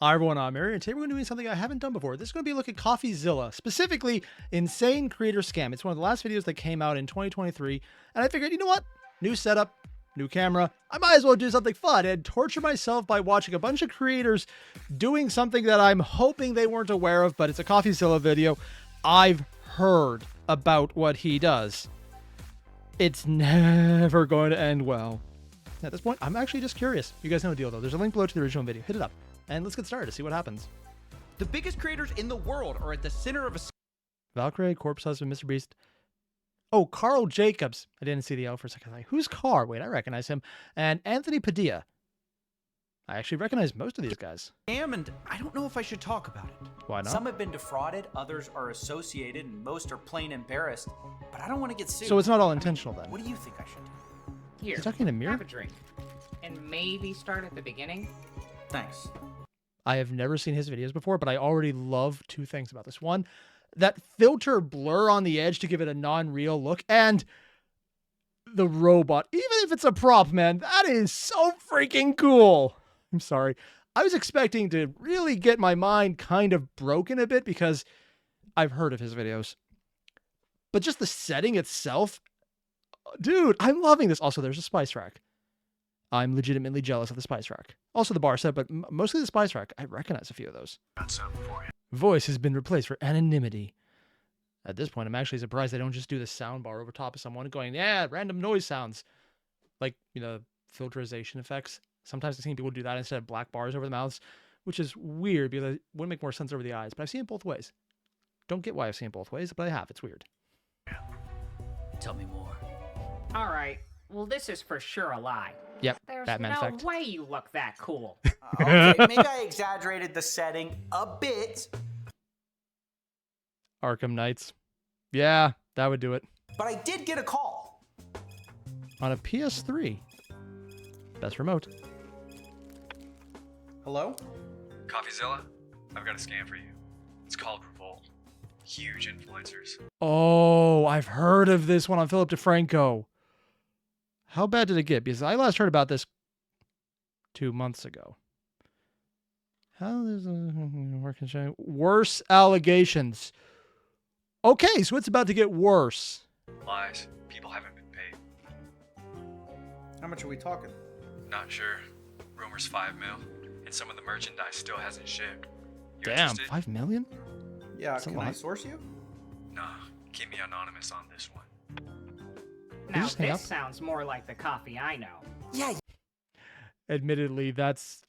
Hi everyone, I'm Airier, and today we're going to be doing something I haven't done before. This is going to be a look at Coffeezilla, specifically Insane Creator Scam. It's one of the last videos that came out in 2023, and I figured, you know what? New setup, new camera. I might as well do something fun and torture myself by watching a bunch of creators doing something that I'm hoping they weren't aware of, but it's a Coffeezilla video. I've heard about what he does. It's never going to end well. At this point, I'm actually just curious. You guys know the deal, though. There's a link below to the original video. Hit it up. And let's get started to see what happens. The biggest creators in the world are at the center of a... Valkyrie, Corpse Husband, Mr. Beast. Oh, Carl Jacobs. I didn't see the L for a second. Like, who's Carl? Wait, I recognize him. And Anthony Padilla. I actually recognize most of these guys. And I don't know if I should talk about it. Why not? Some have been defrauded, others are associated, and most are plain embarrassed. But I don't want to get sued. So it's not all intentional then. What do you think I should do? Here, He's talking to Mirror? have a drink. And maybe start at the beginning. Thanks. I have never seen his videos before, but I already love two things about this. One, that filter blur on the edge to give it a non-real look, and the robot, even if it's a prop, man, that is so freaking cool. I'm sorry. I was expecting to really get my mind kind of broken a bit because I've heard of his videos. But just the setting itself, dude, I'm loving this. Also, there's a spice rack. I'm legitimately jealous of the spice rack. Also the bar set, but mostly the spice rack. I recognize a few of those. Got something for you. Voice has been replaced for anonymity. At this point, I'm actually surprised they don't just do the sound bar over top of someone going, yeah, random noise sounds. Like, you know, filterization effects. Sometimes I've seen people do that instead of black bars over the mouths, which is weird because it wouldn't make more sense over the eyes. But I've seen it both ways. Don't get why I've seen it both ways, but I have. It's weird. Tell me more. All right. Well, this is for sure a lie. Yep, There's Batman no effect. way you look that cool. Okay, maybe I exaggerated the setting a bit, Arkham Knights. Yeah, that would do it. but I did get a call. On a PS3. Best remote. Hello? Coffeezilla, I've got a scam for you. It's called Revolt. Huge influencers. Oh, I've heard of this one on Philip DeFranco. How bad did it get? Because I last heard about this 2 months ago. How is worse allegations? Okay, so it's about to get worse. Lies. People haven't been paid. How much are we talking? Not sure. Rumors 5 mil. And some of the merchandise still hasn't shipped. You Damn, interested? 5 million? Yeah, That's a can I lot. source you? Nah, keep me anonymous on this one. Now, just hang up? this sounds more like the coffee I know. Yeah, Admittedly, that's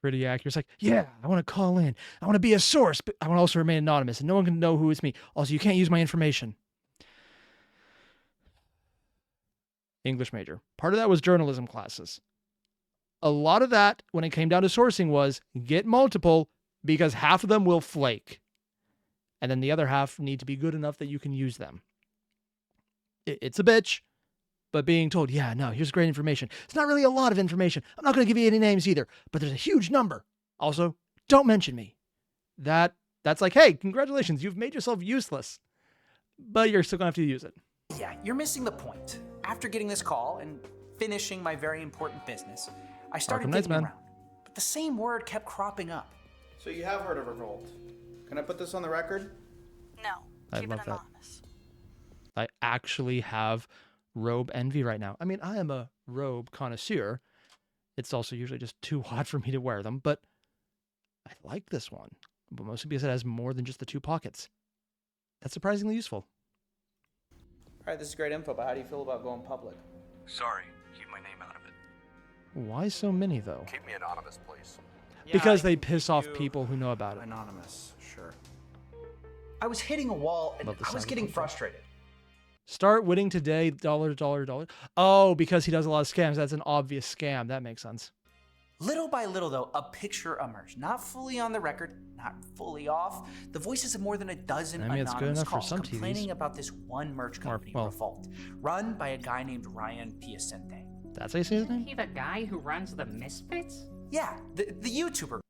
pretty accurate. It's like, yeah, I want to call in. I want to be a source, but I want to also remain anonymous, and no one can know who it's me. Also, you can't use my information. English major. Part of that was journalism classes. A lot of that, when it came down to sourcing, was get multiple because half of them will flake. And then the other half need to be good enough that you can use them. It's a bitch, but being told, yeah, no, here's great information. It's not really a lot of information. I'm not going to give you any names either, but there's a huge number. Also, don't mention me. That's like, hey, congratulations, you've made yourself useless, but you're still going to have to use it. yeah, you're missing the point. After getting this call and finishing my very important business, I started Arkham Knights, digging man. around. But the same word kept cropping up. So you have heard of Revolt. Can I put this on the record? No, I keep love it that. anonymous. I actually have robe envy right now. I mean, I am a robe connoisseur. It's also usually just too hot for me to wear them, but I like this one, but mostly because it has more than just the 2 pockets. That's surprisingly useful. All right, this is great info, but how do you feel about going public? Sorry, keep my name out of it. Why so many, though? Keep me anonymous, please. Because they piss off people who know about it. Anonymous, sure. I was hitting a wall and Love the I was sound getting effect. frustrated. Start winning today, dollar. Oh, because he does a lot of scams. That's an obvious scam. That makes sense. Little by little, though, a picture emerged. Not fully on the record, not fully off. The voices of more than a dozen I mean, it's good anonymous enough for calls some complaining TVs. about this one merch company, well- Revolt, run by a guy named Ryan Piacente. That's how you say his name? He the guy who runs the Misfits? Yeah, the YouTuber.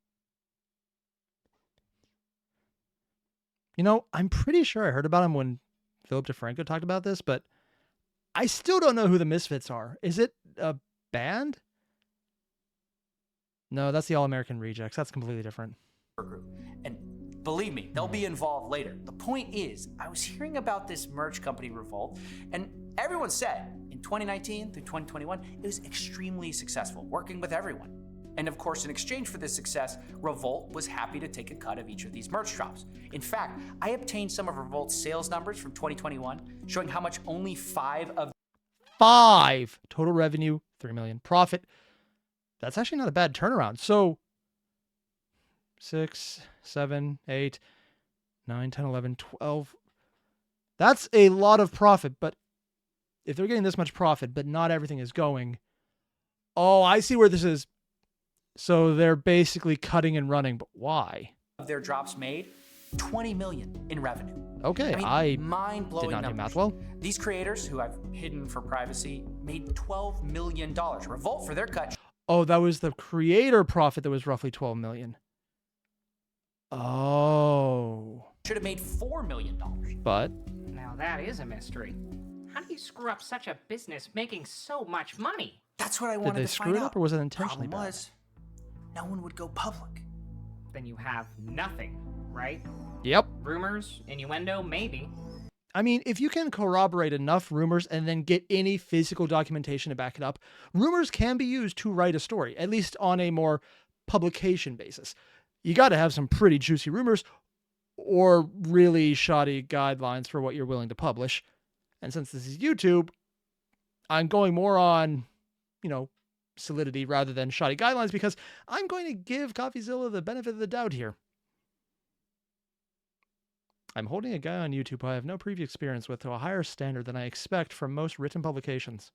You know, I'm pretty sure I heard about him when Philip DeFranco talked about this, but I still don't know who the Misfits are. Is it a band? No, that's the All-American Rejects. That's completely different. Group. And believe me, they'll be involved later. The point is, I was hearing about this merch company Revolt, and everyone said in 2019 through 2021, it was extremely successful, working with everyone. And of course, in exchange for this success, Revolt was happy to take a cut of each of these merch drops. In fact, I obtained some of Revolt's sales numbers from 2021, showing how much only 5 of 5 total revenue, 3 million profit. That's actually not a bad turnaround. So 6, 7, 8, 9, 10, 11, 12. That's a lot of profit, but if they're getting this much profit, but not everything is going. Oh, I see where this is. So they're basically cutting and running, but why? Of their drops made, 20 million in revenue. Okay, I mean, mind-blowing did not do numbers. math well. These creators, who I've hidden for privacy, made $12 million. Revolt, for their cut, Oh, that was the creator profit that was roughly 12 million. Oh. should have made $4 million. But Now that is a mystery. How do you screw up such a business making so much money? That's what I did wanted they to screw find it out. up or was it intentionally Problem bad? was, no one would go public. Then you have nothing, right? Yep. Rumors, innuendo, maybe. I mean, if you can corroborate enough rumors and then get any physical documentation to back it up, rumors can be used to write a story, at least on a more publication basis. You got to have some pretty juicy rumors or really shoddy guidelines for what you're willing to publish. And since this is YouTube, I'm going more on, solidity rather than shoddy guidelines because I'm going to give Coffeezilla the benefit of the doubt here. I'm holding a guy on YouTube who I have no previous experience with to a higher standard than I expect from most written publications.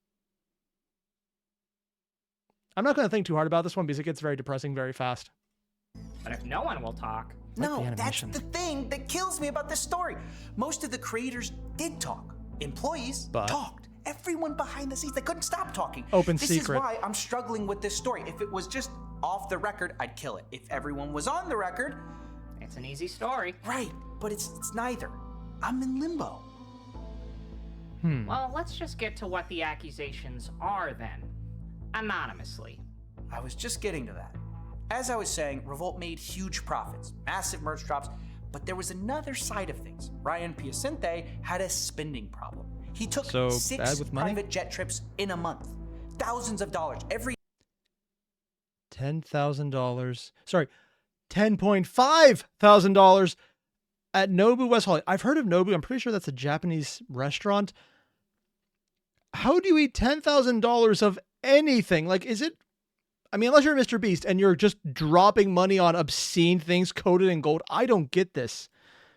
I'm not going to think too hard about this one because it gets very depressing very fast. But if no one will talk, Like No, the that's animation. the thing that kills me about this story. Most of the creators did talk. Employees But- talked. Everyone behind the scenes, they couldn't stop talking. Open this secret. is why I'm struggling with this story. If it was just off the record, I'd kill it. If everyone was on the record, it's an easy story. right, but it's neither. I'm in limbo. Well, let's just get to what the accusations are then. Anonymously. I was just getting to that. As I was saying, Revolt made huge profits, massive merch drops, but there was another side of things. Ryan Piacente had a spending problem. He took So, 6 bad with money? private jet trips in a month. Thousands of dollars every $10,000. Sorry, $10,500 at Nobu West Hollywood. I've heard of Nobu. I'm pretty sure that's a Japanese restaurant. How do you eat $10,000 of anything? Like, is it? I mean, unless you're Mr. Beast and you're just dropping money on obscene things coated in gold, I don't get this.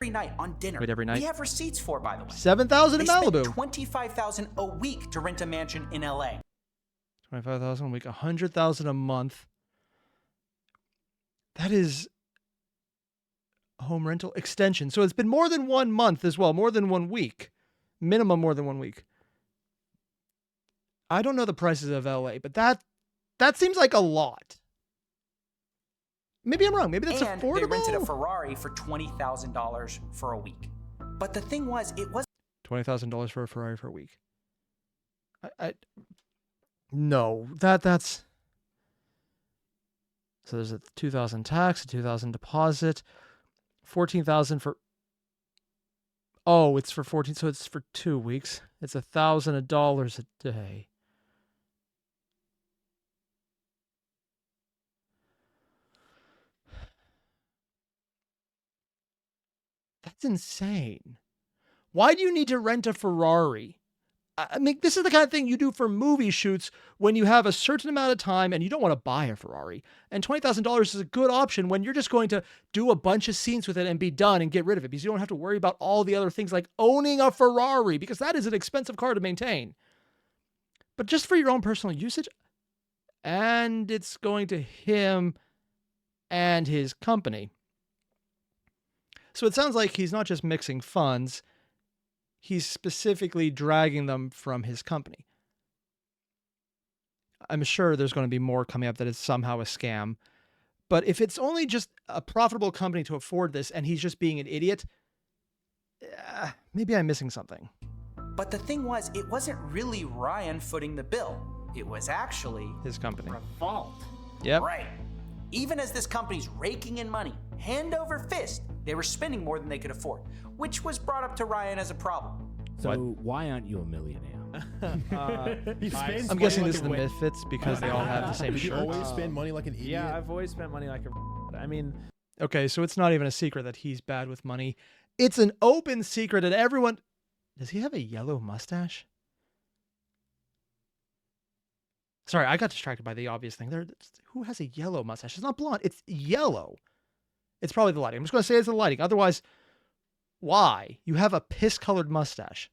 night on dinner. Wait, every night? We have receipts for, by the way. $7,000 in They spent Malibu. $25,000 a week to rent a mansion in LA. $25,000 a week, $100,000 a month. That is home rental extension. So it's been more than 1 month as well, more than 1 week. Minimum more than 1 week. I don't know the prices of LA, but that seems like a lot. Maybe I'm wrong. Maybe that's and affordable. they rented a Ferrari for $20,000 for a week. But the thing was, it was $20,000 for a Ferrari for a week. No, that's. So there's a $2,000 tax, a $2,000 deposit, $14,000 for. Oh, it's for 14, so it's for 2 weeks. It's $1,000 a day. That's insane. Why do you need to rent a Ferrari? I mean, this is the kind of thing you do for movie shoots when you have a certain amount of time and you don't want to buy a Ferrari. And $20,000 is a good option when you're just going to do a bunch of scenes with it and be done and get rid of it because you don't have to worry about all the other things like owning a Ferrari because that is an expensive car to maintain. But just for your own personal usage, and it's going to him and his company. So it sounds like he's not just mixing funds, he's specifically dragging them from his company. I'm sure there's going to be more coming up that is somehow a scam. But if it's only just a profitable company to afford this and he's just being an idiot, maybe I'm missing something. But the thing was, it wasn't really Ryan footing the bill. It was actually His company. Revolt. Yep. right. Even as this company's raking in money, hand over fist, they were spending more than they could afford, which was brought up to Ryan as a problem. So why aren't you a millionaire? I'm guessing this is the Misfits because they all have the same Did you shirt. always spend money like an idiot? Yeah, I've always spent money like a. I mean, Okay, so it's not even a secret that he's bad with money. It's an open secret and everyone... Does he have a yellow mustache? Sorry, I got distracted by the obvious thing. Who has a yellow mustache? It's not blonde. It's yellow. It's probably the lighting. I'm just going to say it's the lighting. Otherwise, why? You have a piss-colored mustache.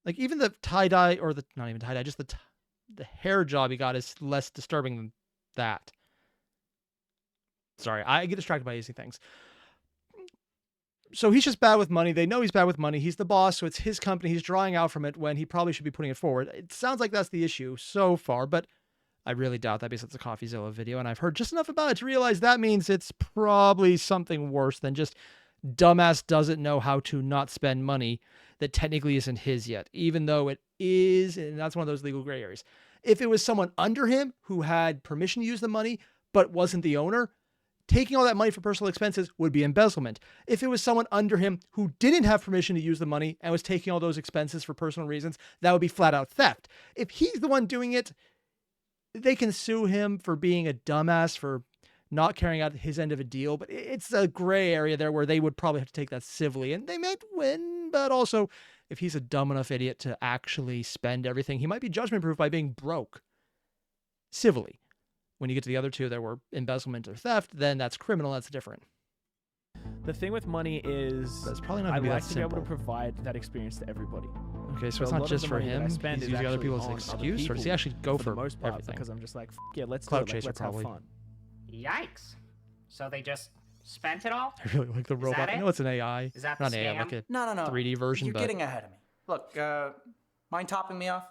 Like, even the tie-dye, or not even tie-dye, just the hair job he got is less disturbing than that. Sorry, I get distracted by easy things. So he's just bad with money. They know he's bad with money. He's the boss, so it's his company. He's drawing out from it when he probably should be putting it forward. It sounds like that's the issue so far, but I really doubt that because it's a Coffeezilla video, and I've heard just enough about it to realize that means it's probably something worse than just dumbass doesn't know how to not spend money that technically isn't his yet, even though it is, and that's one of those legal gray areas. If it was someone under him who had permission to use the money but wasn't the owner, taking all that money for personal expenses would be embezzlement. If it was someone under him who didn't have permission to use the money and was taking all those expenses for personal reasons, that would be flat out theft. If he's the one doing it, they can sue him for being a dumbass for not carrying out his end of a deal, but it's a gray area there where they would probably have to take that civilly, and they might win, but also if he's a dumb enough idiot to actually spend everything, he might be judgment-proof by being broke civilly. When you get to the other two that were embezzlement or theft, then that's criminal, that's different. the thing with money is But it's probably not I going to be like that to be able simple. to provide that experience to everybody. Okay, so So it's a not lot of just the for money that I him. spend He's is using other actually people's on other excuse, or does he people actually go for for the most part, everything? because I'm just like, yeah, let's Cloud do it. chaser, Let's probably. have fun. Yikes. So they just spent it all? I really like the robot. that I it? know it's an AI. Is that Not the an AI, scam? like a No. 3D version, You're but getting ahead of me. Look, mind topping me off?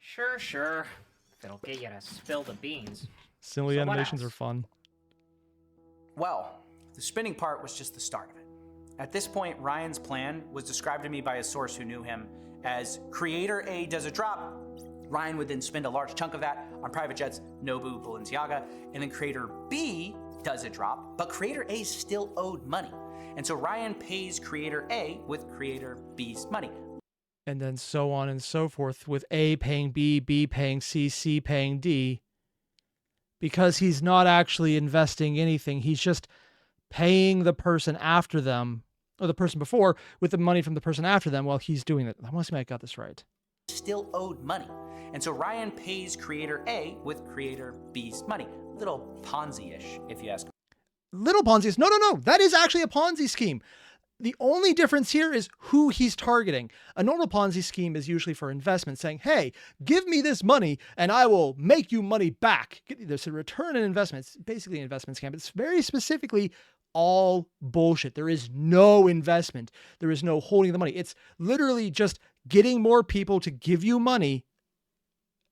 Sure. If it'll get you to spill the beans. silly So what animations are else? fun. Well, the spinning part was just the start of it. At this point, Ryan's plan was described to me by a source who knew him as Creator A does a drop. Ryan would then spend a large chunk of that on private jets, Nobu, Balenciaga, and then Creator B does a drop, but Creator A still owed money. And so Ryan pays Creator A with Creator B's money. And then so on and so forth, with A paying B, B paying C, C paying D. Because he's not actually investing anything. He's just paying the person after them, or the person before, with the money from the person after them while he's doing it. I want to see if I got this right. Still owed money. And so Ryan pays Creator A with Creator B's money. Little Ponzi-ish, if you ask me. Little Ponzi. No. That is actually a Ponzi scheme. The only difference here is who he's targeting. A normal Ponzi scheme is usually for investment, saying, hey, give me this money and I will make you money back. There's a return on investment. It's basically an investment scam. It's very specifically all bullshit. There is no investment. There is no holding the money. It's literally just getting more people to give you money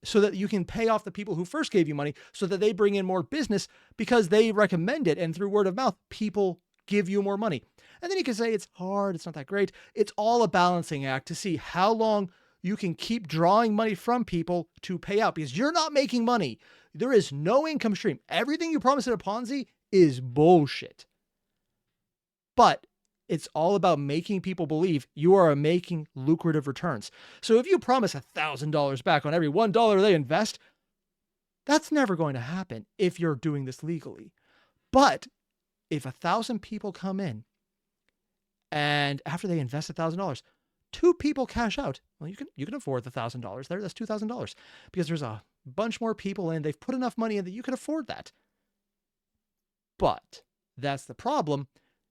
so that you can pay off the people who first gave you money so that they bring in more business because they recommend it. And through word of mouth, people give you more money. And then you can say it's hard, it's not that great. It's all a balancing act to see how long you can keep drawing money from people to pay out because you're not making money. There is no income stream. Everything you promise in a Ponzi is bullshit. But it's all about making people believe you are making lucrative returns. So if you promise $1,000 back on every $1 they invest, that's never going to happen if you're doing this legally. But if 1,000 people come in and after they invest $1,000, 2 people cash out, well, you can afford the $1,000 there. That's $2,000 because there's a bunch more people in. They've put enough money in that you can afford that. But that's the problem.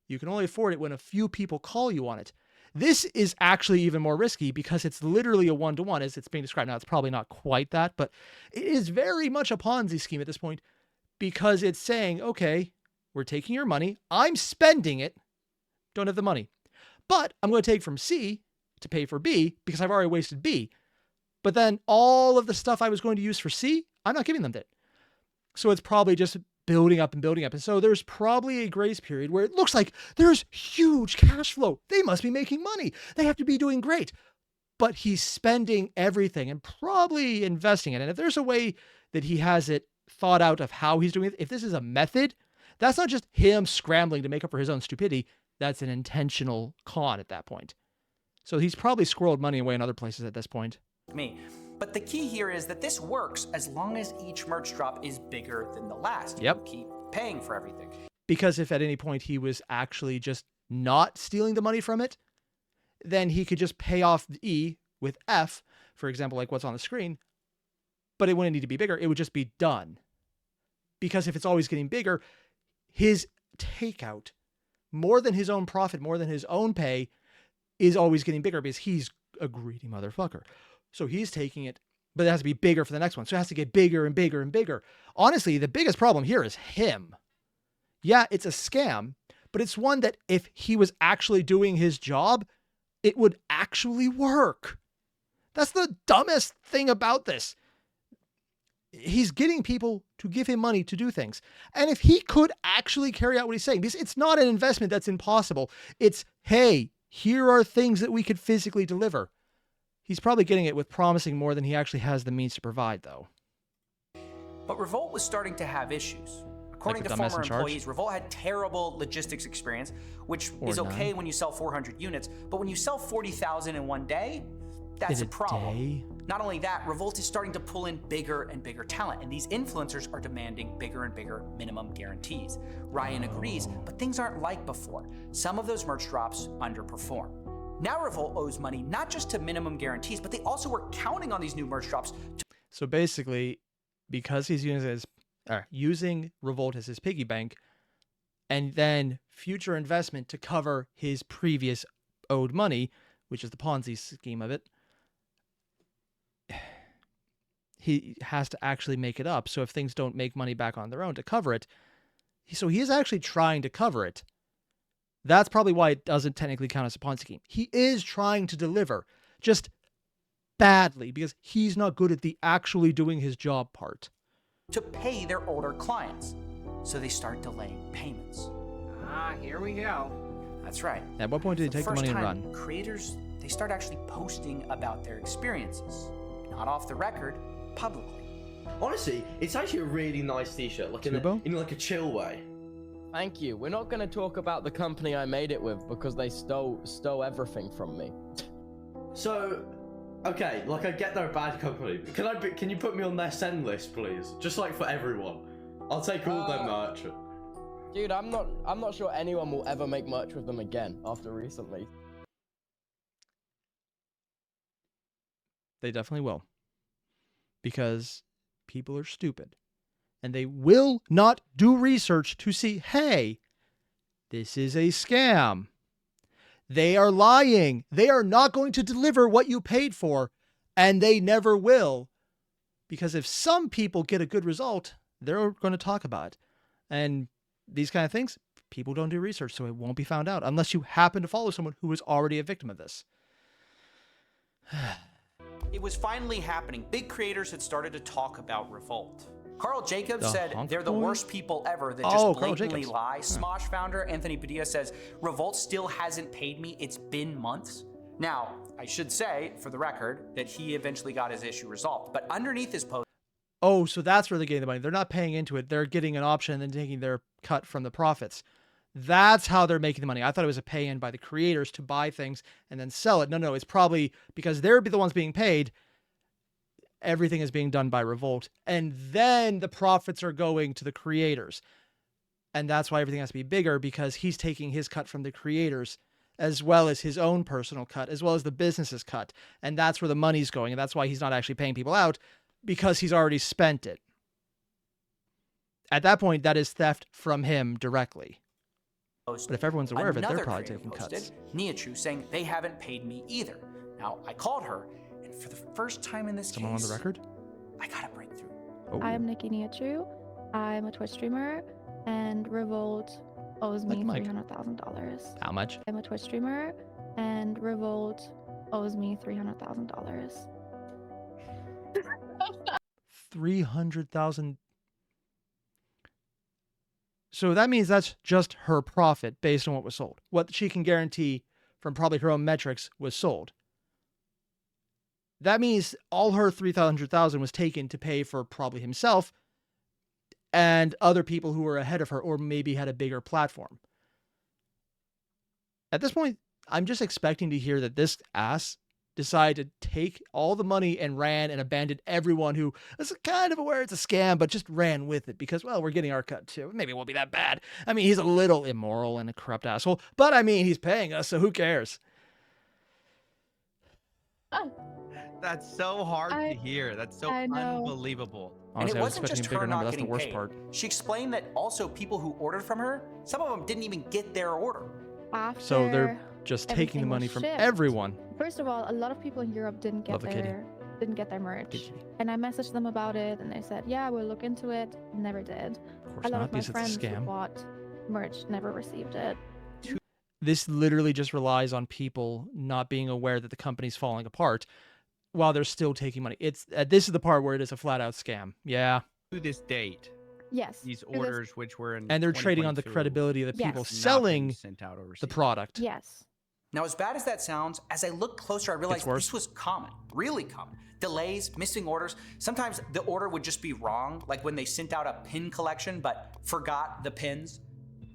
You can only afford it when a few people call you on it. This is actually even more risky because it's literally a one-to-one as it's being described. Now, it's probably not quite that, but it is very much a Ponzi scheme at this point because it's saying, okay, we're taking your money. I'm spending it. Don't have the money. But I'm going to take from C to pay for B because I've already wasted B. But then all of the stuff I was going to use for C, I'm not giving them that. So it's probably just building up and building up. And so there's probably a grace period where it looks like there's huge cash flow. They must be making money. They have to be doing great. But he's spending everything and probably investing it. And if there's a way that he has it thought out of how he's doing it, if this is a method, that's not just him scrambling to make up for his own stupidity. That's an intentional con at that point. So he's probably squirreled money away in other places at this point. Me. But the key here is that this works as long as each merch drop is bigger than the last. Yep. You keep paying for everything. Because if at any point he was actually just not stealing the money from it, then he could just pay off the E with F, for example, like what's on the screen, but it wouldn't need to be bigger. It would just be done. Because if it's always getting bigger, his takeout, more than his own profit, more than his own pay, is always getting bigger because he's a greedy motherfucker. So he's taking it, but it has to be bigger for the next one. So it has to get bigger and bigger and bigger. Honestly, the biggest problem here is him. Yeah, it's a scam, but it's one that if he was actually doing his job, it would actually work. That's the dumbest thing about this. He's getting people to give him money to do things. And if he could actually carry out what he's saying, because it's not an investment that's impossible. It's, hey, here are things that we could physically deliver. He's probably getting it with promising more than he actually has the means to provide, though. But Revolt was starting to have issues. According to former employees, Revolt had terrible logistics experience, which is okay when you sell 400 units, but when you sell 40,000 in one day, that's a problem. Not only that, Revolt is starting to pull in bigger and bigger talent, and these influencers are demanding bigger and bigger minimum guarantees. Ryan agrees, but things aren't like before. Some of those merch drops underperform. Now Revolt owes money not just to minimum guarantees, but they also were counting on these new merch drops. So basically, because he's using Revolt as his piggy bank, and then future investment to cover his previous owed money, which is the Ponzi scheme of it, he has to actually make it up. So if things don't make money back on their own to cover it, so he is actually trying to cover it. That's probably why it doesn't technically count as a Ponzi scheme. He is trying to deliver, just badly, because he's not good at the actually doing his job part. To pay their older clients. So they start delaying payments. Ah, here we go. That's right. At what point did he take the money and run? Creators, they start actually posting about their experiences. Not off the record, publicly. Honestly, it's actually a really nice t-shirt, like in like a chill way. Thank you. We're not going to talk about the company I made it with because they stole everything from me. So, okay, like I get they're a bad company. Can you put me on their send list, please? Just like for everyone. I'll take all their merch. Dude, I'm not sure anyone will ever make merch with them again after recently. They definitely will. Because people are stupid. And they will not do research to see, hey, this is a scam. They are lying. They are not going to deliver what you paid for. And they never will. Because if some people get a good result, they're going to talk about it. And these kind of things, people don't do research, so it won't be found out. Unless you happen to follow someone who was already a victim of this. It was finally happening. Big creators had started to talk about Revolt. Carl Jacobs said they're the worst people ever that just blatantly lie. Smosh founder Anthony Padilla says, Revolt still hasn't paid me. It's been months. Now, I should say, for the record, that he eventually got his issue resolved. But underneath his post... Oh, so that's where they're getting the money. They're not paying into it. They're getting an option and then taking their cut from the profits. That's how they're making the money. I thought it was a pay-in by the creators to buy things and then sell it. No, it's probably because they're the ones being paid. Everything is being done by Revolt. And then the profits are going to the creators. And that's why everything has to be bigger, because he's taking his cut from the creators as well as his own personal cut, as well as the business's cut. And that's where the money's going. And that's why he's not actually paying people out, because he's already spent it. At that point, that is theft from him directly. But if everyone's aware of it, they're probably taking cuts. Niachu saying they haven't paid me either. Now, I called her, and for the first time in this case, on the record? I got a breakthrough. Oh. I am Nikki Niachu. I'm a Twitch streamer, and Revolt owes me $300,000. How much? I'm a Twitch streamer, and Revolt owes me $300,000. 300,000. So that means that's just her profit based on what was sold. What she can guarantee from probably her own metrics was sold. That means all her 300,000 was taken to pay for probably himself and other people who were ahead of her or maybe had a bigger platform. At this point, I'm just expecting to hear that this ass decided to take all the money and ran and abandoned everyone who was kind of aware it's a scam, but just ran with it because, well, we're getting our cut too. Maybe it won't be that bad. I mean, he's a little immoral and a corrupt asshole, but I mean, he's paying us, so who cares? That's so hard to hear. That's so unbelievable. Honestly, And it wasn't just her not That's the getting worst paid. part. She explained that also people who ordered from her, some of them didn't even get their order. So they're just taking the money from everyone. First of all, a lot of people in Europe didn't get their merch, and I messaged them about it, and they said, "Yeah, we'll look into it." Never did. Of course a lot not, of my because it's a friends who scam. bought merch never received it. This literally just relies on people not being aware that the company's falling apart while they're still taking money. It's this is the part where it is a flat out scam. Yeah. To this date. Yes. These orders, which were in And they're trading on the 2022, credibility of the people Yes. selling sent out overseas. the product. Yes. Now, as bad as that sounds, as I looked closer, I realized worse. this was common, really common. Delays, missing orders. Sometimes the order would just be wrong, like when they sent out a pin collection but forgot the pins.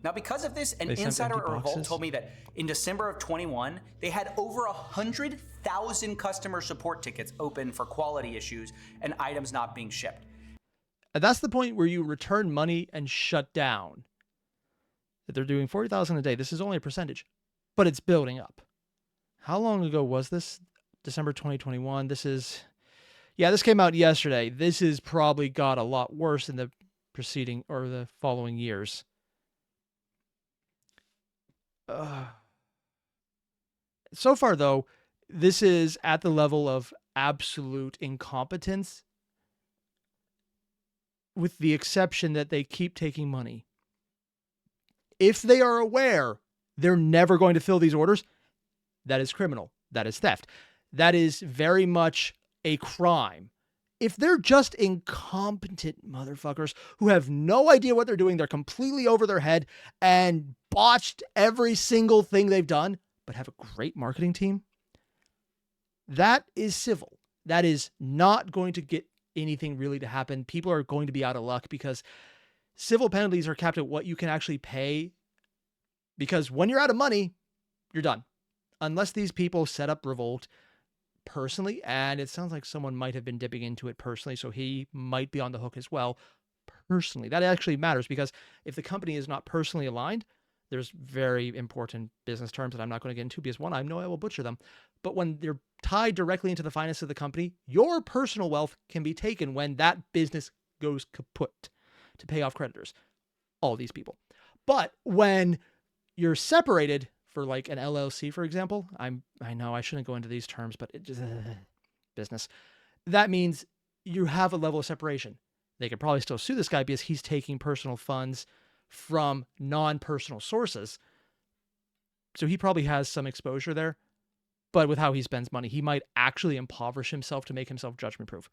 Now, because of this, an They sent insider empty at Revolt boxes? told me that in December of 21, they had over 100,000 customer support tickets open for quality issues and items not being shipped. And that's the point where you return money and shut down. That they're doing 40,000 a day. This is only a percentage, but it's building up. How long ago was this? December 2021. This came out yesterday. This has probably got a lot worse in the preceding or the following years. So far, though, this is at the level of absolute incompetence, with the exception that they keep taking money. If they are aware they're never going to fill these orders, that is criminal. That is theft. That is very much a crime. If they're just incompetent motherfuckers who have no idea what they're doing, they're completely over their head and botched every single thing they've done, but have a great marketing team, that is civil. That is not going to get anything really to happen. People are going to be out of luck because civil penalties are capped at what you can actually pay, because when you're out of money, you're done. Unless these people set up Revolt personally, and it sounds like someone might have been dipping into it personally, so he might be on the hook as well personally. That actually matters, because if the company is not personally aligned, there's very important business terms that I'm not going to get into because, one, I know I will butcher them. But when they're tied directly into the finances of the company, your personal wealth can be taken when that business goes kaput to pay off creditors. All these people. But when you're separated for like an LLC, for example, I know I shouldn't go into these terms, but it just business. That means you have a level of separation. They could probably still sue this guy because he's taking personal funds from non-personal sources. So he probably has some exposure there. But with how he spends money, he might actually impoverish himself to make himself judgment-proof.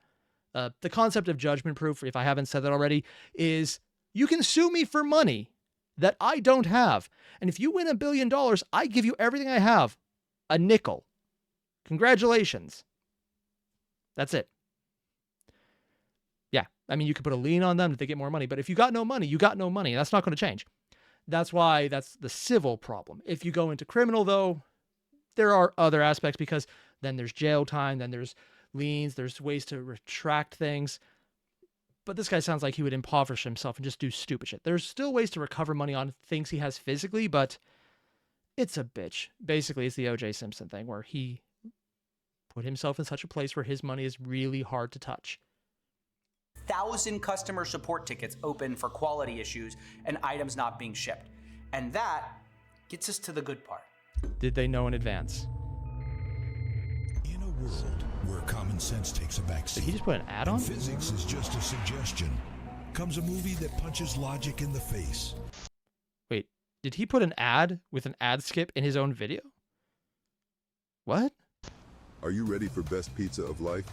The concept of judgment-proof, if I haven't said that already, is you can sue me for money that I don't have. And if you win $1 billion, I give you everything I have. A nickel. Congratulations. That's it. Yeah. I mean, you could put a lien on them if they get more money, but if you got no money, you got no money. That's not going to change. That's why that's the civil problem. If you go into criminal, though, there are other aspects, because then there's jail time, then there's liens, there's ways to retract things. But this guy sounds like he would impoverish himself and just do stupid shit. There's still ways to recover money on things he has physically, but it's a bitch. Basically, it's the O.J. Simpson thing where he put himself in such a place where his money is really hard to touch. 1,000 customer support tickets open for quality issues and items not being shipped. And that gets us to the good part. Did they know in advance? In a world where common sense takes a backseat, Did he just put an ad on? and physics is just a suggestion, comes a movie that punches logic in the face. Wait, did he put an ad with an ad skip in his own video? What? Are you ready for best pizza of life?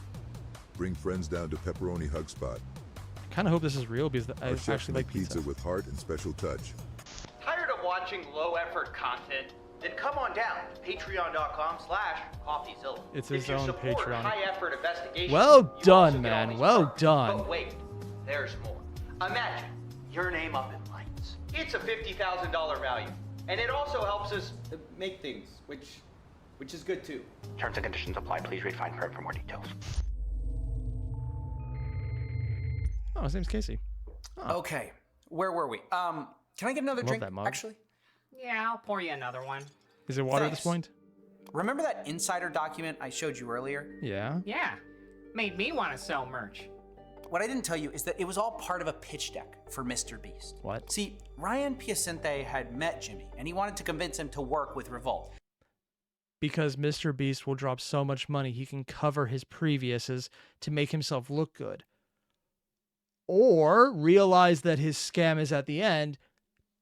Bring friends down to Pepperoni Hug Spot. I kind of hope this is real because I Our chefs actually like make pizza. with heart and special touch. Tired of watching low-effort content? Then come on down to patreon.com/Coffeezilla. It's his if you own support Patreon. high-effort investigation, Well you done, also get all man. these Well perks. done. But wait, there's more. Imagine your name up in lights. It's a $50,000 value. And it also helps us make things, which is good too. Terms and conditions apply. Please read fine print for more details. Oh, his name's Casey. Oh. Okay, where were we? Can I get another Love drink, that mug. actually? Yeah, I'll pour you another one. Is it water Thanks. at this point? Remember that insider document I showed you earlier? Yeah. Yeah, made me want to sell merch. What I didn't tell you is that it was all part of a pitch deck for Mr. Beast. What? See, Ryan Piacente had met Jimmy, and he wanted to convince him to work with Revolt. Because Mr. Beast will drop so much money, he can cover his previous's to make himself look good. Or realize that his scam is at the end,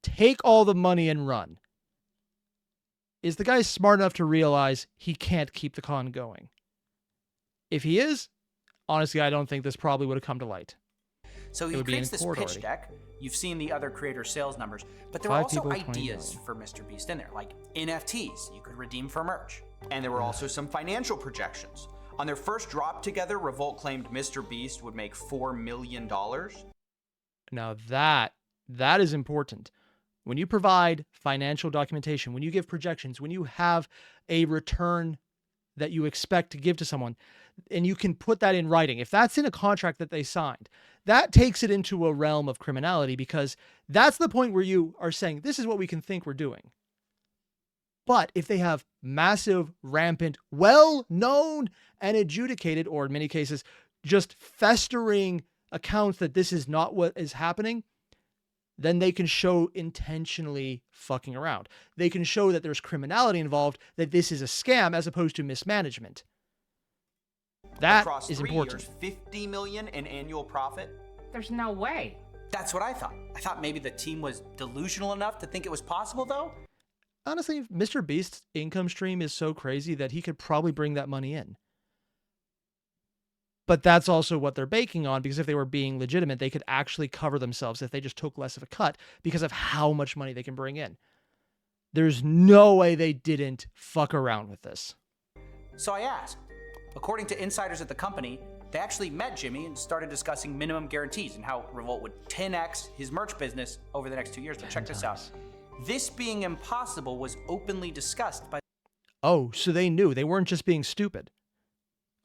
take all the money and run. Is the guy smart enough to realize he can't keep the con going? If he is, honestly, I don't think this probably would have come to light. So he creates this pitch deck. You've seen the other creator sales numbers, but there were also ideas for Mr. Beast in there, like NFTs you could redeem for merch. And there were also some financial projections. On their first drop together, Revolt claimed Mr. Beast would make $4 million. Now that is important. When you provide financial documentation, when you give projections, when you have a return that you expect to give to someone, and you can put that in writing, if that's in a contract that they signed, that takes it into a realm of criminality, because that's the point where you are saying, this is what we can think we're doing. But if they have massive, rampant, well-known and adjudicated, or in many cases, just festering accounts that this is not what is happening, then they can show intentionally fucking around. They can show that there's criminality involved, that this is a scam as opposed to mismanagement. That Across is 3 important. years, $50 million in annual profit. There's no way. That's what I thought. I thought maybe the team was delusional enough to think it was possible, though. Honestly, Mr. Beast's income stream is so crazy that he could probably bring that money in. But that's also what they're banking on, because if they were being legitimate, they could actually cover themselves if they just took less of a cut because of how much money they can bring in. There's no way they didn't fuck around with this. So I asked. According to insiders at the company, they actually met Jimmy and started discussing minimum guarantees and how Revolt would 10x his merch business over the next 2 years. But check this out. This being impossible was openly discussed by... Oh, so they knew. They weren't just being stupid.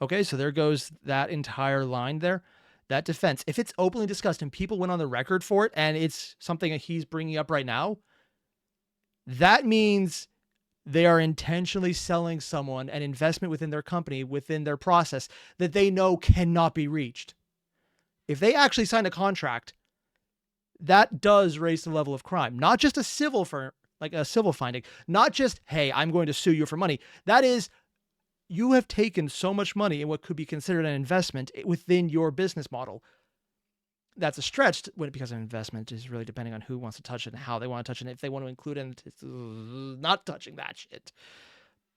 Okay, so there goes that entire line there. That defense. If it's openly discussed and people went on the record for it, and it's something that he's bringing up right now, that means they are intentionally selling someone an investment within their company, within their process, that they know cannot be reached. If they actually signed a contract, that does raise the level of crime. Not just a civil finding. Not just, hey, I'm going to sue you for money. That is, you have taken so much money in what could be considered an investment within your business model. That's a stretch when it becomes an investment, is really depending on who wants to touch it and how they want to touch it. If they want to include it, it's not touching that shit.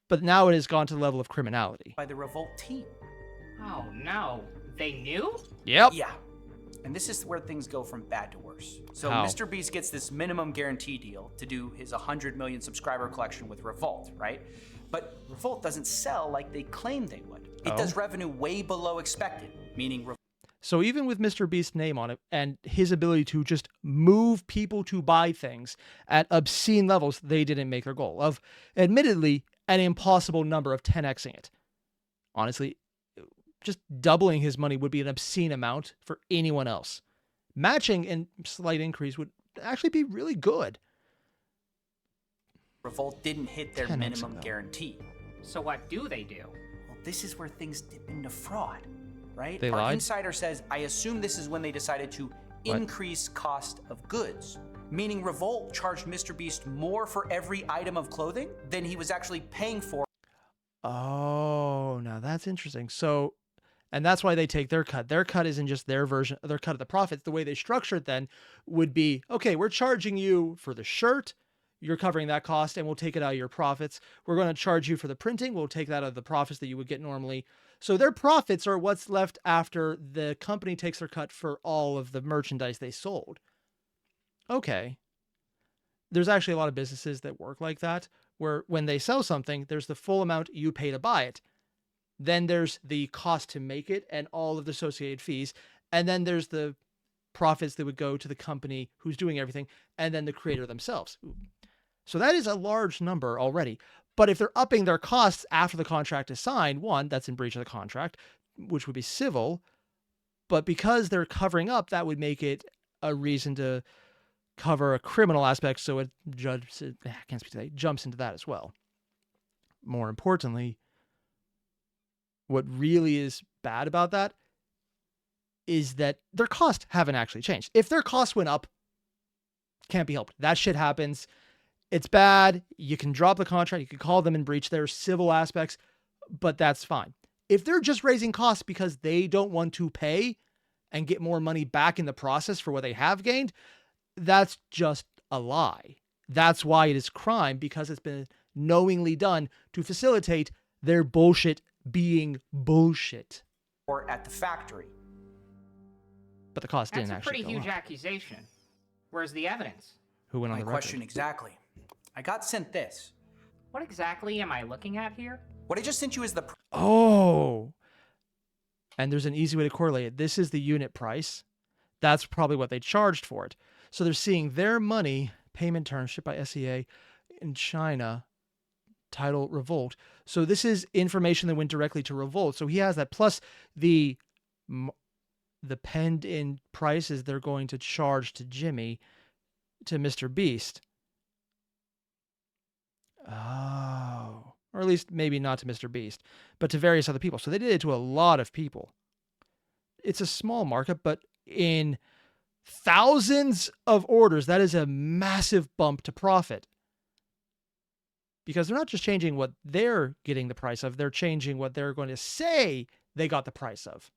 But now it has gone to the level of criminality. By the Revolt team. Oh no, they knew? Yep. Yeah. And this is where things go from bad to worse. So How? Mr. Beast gets this minimum guarantee deal to do his 100 million subscriber collection with Revolt, right? But Revolt doesn't sell like they claim they would. It does revenue way below expected, meaning So even with Mr. Beast's name on it and his ability to just move people to buy things at obscene levels, they didn't make their goal of, admittedly, an impossible number of 10xing it. Honestly, just doubling his money would be an obscene amount for anyone else. Matching and slight increase would actually be really good. Revolt didn't hit their 10x minimum though. guarantee. So what do they do? Well, this is where things dip into fraud, right? They Our lied? insider says, I assume this is when they decided to increase cost of goods. Meaning Revolt charged Mr. Beast more for every item of clothing than he was actually paying for. Oh, now that's interesting. So, and that's why they take their cut. Their cut isn't just their version, their cut of the profits. The way they structure it then would be, okay, we're charging you for the shirt. You're covering that cost and we'll take it out of your profits. We're going to charge you for the printing. We'll take that out of the profits that you would get normally. So their profits are what's left after the company takes their cut for all of the merchandise they sold. Okay. There's actually a lot of businesses that work like that, where when they sell something, there's the full amount you pay to buy it. Then there's the cost to make it and all of the associated fees. And then there's the profits that would go to the company who's doing everything, and then the creator themselves. So that is a large number already. But if they're upping their costs after the contract is signed, one, that's in breach of the contract, which would be civil. But because they're covering up, that would make it a reason to cover a criminal aspect. So it jumps into that as well. More importantly, what really is bad about that is that their costs haven't actually changed. If their costs went up, can't be helped. That shit happens. It's bad. You can drop the contract. You can call them in breach. There are civil aspects, but that's fine. If they're just raising costs because they don't want to pay and get more money back in the process for what they have gained, that's just a lie. That's why it is crime, because it's been knowingly done to facilitate their bullshit being bullshit. Or at the factory. But the cost That's didn't actually a pretty go huge up. accusation. Where's the evidence? Who went on My the record? question exactly. I got sent this. What exactly am I looking at here? What I just sent you is the... Oh. And there's an easy way to correlate it. This is the unit price. That's probably what they charged for it. So they're seeing their money, payment terms, shipped by SEA in China, title Revolt. So this is information that went directly to Revolt. So he has that, plus the penned in prices they're going to charge to Jimmy, to Mr. Beast. Oh. Or at least maybe not to Mr. Beast, but to various other people. So they did it to a lot of people. It's a small markup, but in thousands of orders, that is a massive bump to profit. Because they're not just changing what they're getting the price of, they're changing what they're going to say they got the price of.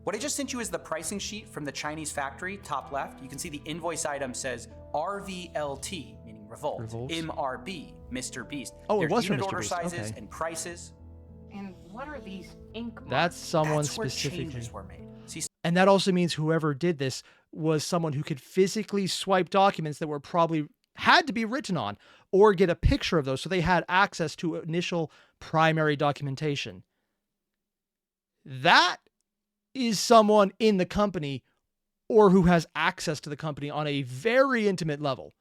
What I just sent you is the pricing sheet from the Chinese factory, top left. You can see the invoice item says RVLT, meaning Revolt. MRB, Mr. Beast. Oh, it There's was from unit Mr. order Beast, sizes okay. and prices. And what are these ink marks? That's someone That's where specifically. changes were made. See, And that also means whoever did this was someone who could physically swipe documents that were probably had to be written on, or get a picture of those, so they had access to initial primary documentation. That is someone in the company or who has access to the company on a very intimate level.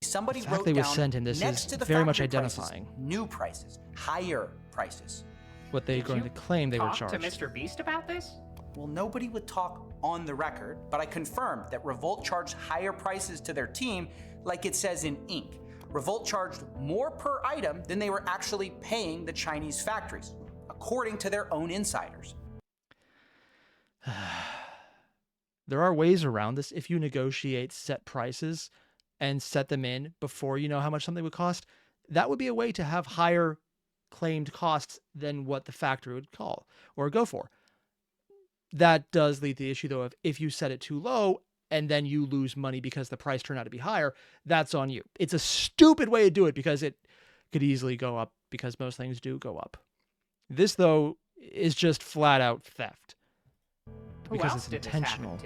somebody The fact wrote they down was sent in this next is to the very much factory prices, identifying new prices, higher prices. what they're going to claim they were Talk charged. to Mr. Beast about this? Well, nobody would talk on the record, but I confirmed that Revolt charged higher prices to their team, like it says in ink. Revolt charged more per item than they were actually paying the Chinese factories, according to their own insiders. There are ways around this. If you negotiate set prices and set them in before you know how much something would cost, that would be a way to have higher claimed costs than what the factory would call or go for. That does lead to the issue, though, of if you set it too low and then you lose money because the price turned out to be higher, that's on you. It's a stupid way to do it because it could easily go up, because most things do go up. This, though, is just flat out theft. Because it's intentional.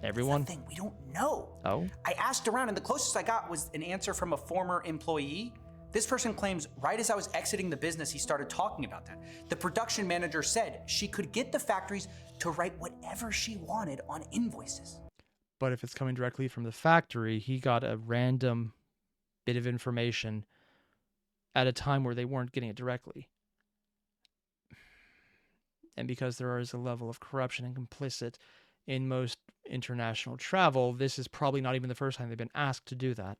Everyone? That's the thing, we don't know. Oh? I asked around, and the closest I got was an answer from a former employee. This person claims right as I was exiting the business, he started talking about that. The production manager said she could get the factories to write whatever she wanted on invoices. But if it's coming directly from the factory, he got a random bit of information at a time where they weren't getting it directly. And because there is a level of corruption and complicit in most international travel, this is probably not even the first time they've been asked to do that.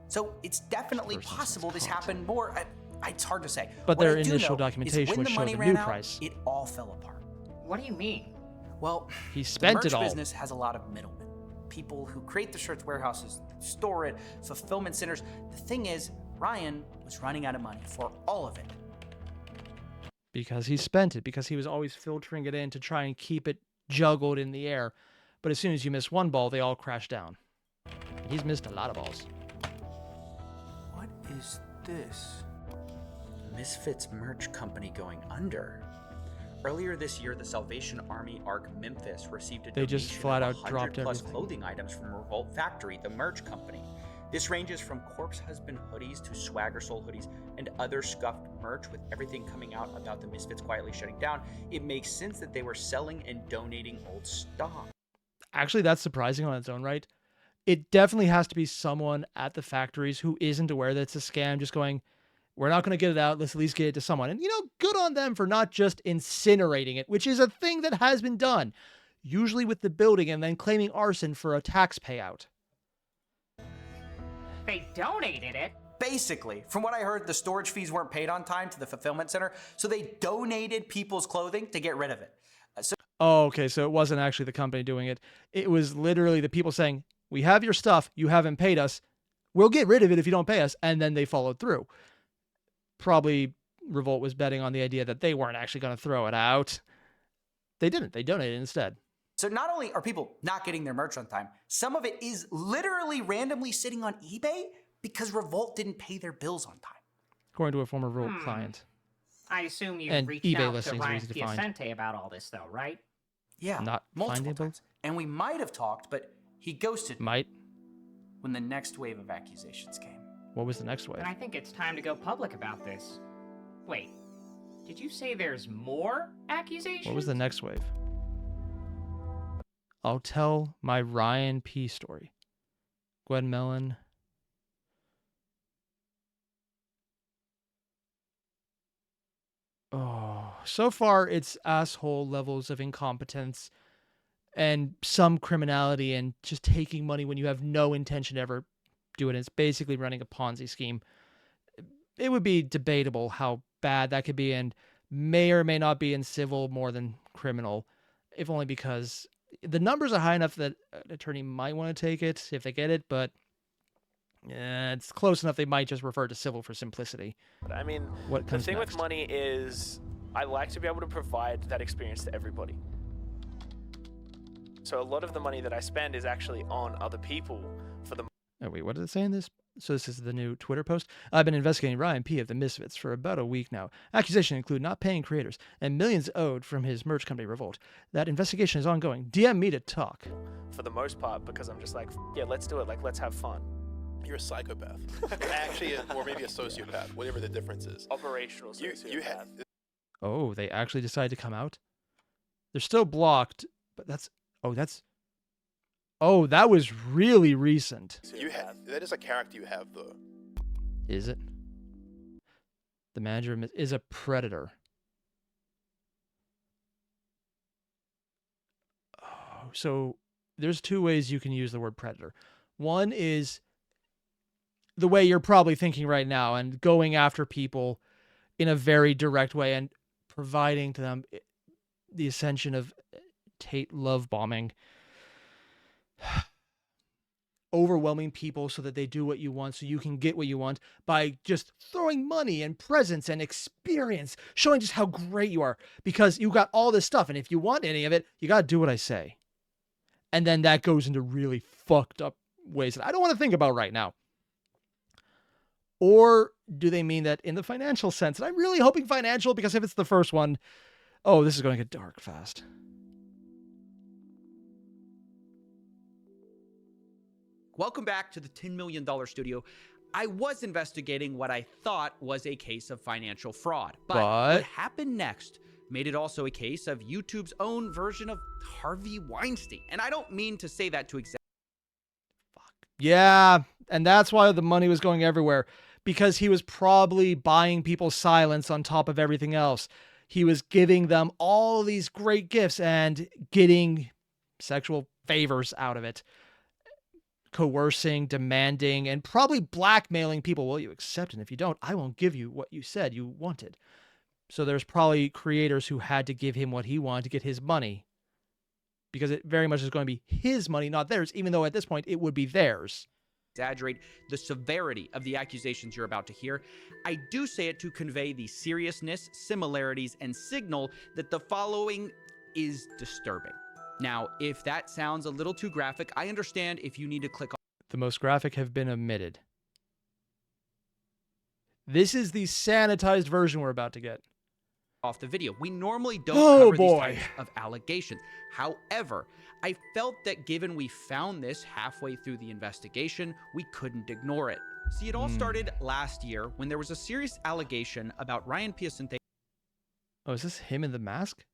So it's definitely possible this happened more. It's hard to say. But What their I do initial know is documentation when would the show money the ran new out, price. It all fell apart. What do you mean? Well, He spent the it merch all. business has a lot of middlemen. People who create the shirts warehouses, store it, fulfillment centers. The thing is, Ryan was running out of money for all of it. Because he spent it, because he was always filtering it in to try and keep it juggled in the air. But as soon as you miss one ball, they all crash down. He's missed a lot of balls. What is this? Misfits merch company going under. Earlier this year, the Salvation Army Arc Memphis received a They just donation flat of out dropped 100+ everything. clothing items from Revolt Factory, the merch company. This ranges from Corpse Husband hoodies to Swagger Soul hoodies and other scuffed merch. With everything coming out about the Misfits quietly shutting down, it makes sense that they were selling and donating old stock. actually, that's surprising on its own right. It definitely has to be someone at the factories who isn't aware that it's a scam, just going, we're not going to get it out. Let's at least get it to someone. And, good on them for not just incinerating it, which is a thing that has been done, usually with the building, and then claiming arson for a tax payout. They donated it? Basically, from what I heard, the storage fees weren't paid on time to the fulfillment center, so they donated people's clothing to get rid of it. Oh, okay, so it wasn't actually the company doing it. It was literally the people saying, we have your stuff, you haven't paid us, we'll get rid of it if you don't pay us, and then they followed through. Probably Revolt was betting on the idea that they weren't actually going to throw it out. They didn't. They donated instead. So not only are people not getting their merch on time, some of it is literally randomly sitting on eBay because Revolt didn't pay their bills on time. According to a former Revolt client. I assume you And reached eBay out to listings are Ryan easy to find. Piacente about all this, though, right? Yeah, Not multiple findable? times. And we might have talked, but he ghosted me Might. when the next wave of accusations came. What was the next wave? And I think it's time to go public about this. Wait, did you say there's more accusations? What was the next wave? I'll tell my Ryan P story. Gwen Mellon. Oh, so far it's asshole levels of incompetence and some criminality and just taking money when you have no intention to ever do it. It's basically running a Ponzi scheme. It would be debatable how bad that could be and may or may not be in civil more than criminal, if only because the numbers are high enough that an attorney might want to take it if they get it, but it's close enough they might just refer to civil for simplicity. I mean, What the comes thing next? with money is I like to be able to provide that experience to everybody. So a lot of the money that I spend is actually on other people for the. Oh, wait, what did it say in this? So this is the new Twitter post. I've been investigating Ryan P. of the Misfits for about a week now. Accusations include not paying creators and millions owed from his merch company Revolt. That investigation is ongoing. DM me to talk. For the most part, because I'm just like, yeah, let's do it. Like, let's have fun. You're a psychopath. Actually, or maybe a sociopath, whatever the difference is. Operational sociopath. You have. Oh, they actually decided to come out? They're still blocked, but that's... Oh, that was really recent. You have. That is a character you have, though. Is it? The manager is a predator. Oh, so there's two ways you can use the word predator. One is the way you're probably thinking right now and going after people in a very direct way and providing to them the ascension of Tate love bombing. Overwhelming people so that they do what you want so you can get what you want by just throwing money and presents and experience, showing just how great you are because you got all this stuff. And if you want any of it, you got to do what I say. And then that goes into really fucked up ways that I don't want to think about right now. Or do they mean that in the financial sense? And I'm really hoping financial because if it's the first one, oh, this is going to get dark fast. Welcome back to the $10 million studio. I was investigating what I thought was a case of financial fraud, but what happened next made it also a case of YouTube's own version of Harvey Weinstein. And I don't mean to say that to exact. Yeah, and that's why the money was going everywhere, because he was probably buying people's silence on top of everything else. He was giving them all these great gifts and getting sexual favors out of it. Coercing, demanding, and probably blackmailing people. Well, you accept it. If you don't, I won't give you what you said you wanted. So there's probably creators who had to give him what he wanted to get his money. Because it very much is going to be his money, not theirs, even though at this point it would be theirs. Exaggerate the severity of the accusations you're about to hear. I do say it to convey the seriousness, similarities, and signal that the following is disturbing. Now, if that sounds a little too graphic, I understand if you need to click on. The most graphic have been omitted. This is the sanitized version we're about to get. Off the video. We normally don't cover these types of allegations. However, I felt that given we found this halfway through the investigation, we couldn't ignore it. See, it all started last year when there was a serious allegation about Ryan Piacente. Oh, is this him in the mask?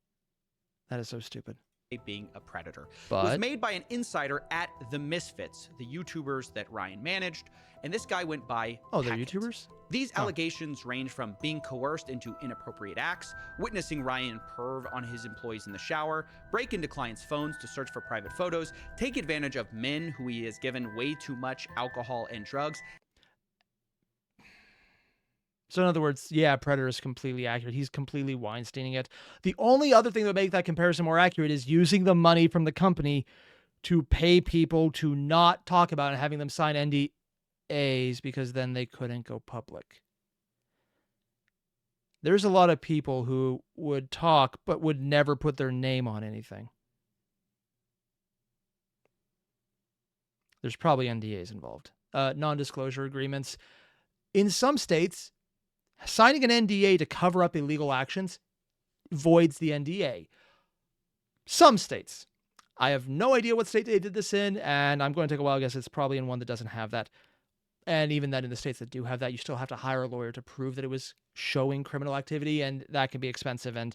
That is so stupid. being a predator. It But was made by an insider at The Misfits, the YouTubers that Ryan managed, and this guy went by oh, they're Hackett. YouTubers? These allegations range from being coerced into inappropriate acts, witnessing Ryan perv on his employees in the shower, break into clients' phones to search for private photos, take advantage of men who he has given way too much alcohol and drugs. So in other words, yeah, Predator is completely accurate. He's completely Weinsteining it. The only other thing that would make that comparison more accurate is using the money from the company to pay people to not talk about it and having them sign NDAs because then they couldn't go public. There's a lot of people who would talk but would never put their name on anything. There's probably NDAs involved. Non-disclosure agreements. In some states, signing an NDA to cover up illegal actions voids the NDA. Some states. I have no idea what state they did this in, and I'm going to take a wild guess. It's probably in one that doesn't have that. And even then, in the states that do have that, you still have to hire a lawyer to prove that it was showing criminal activity, and that can be expensive. And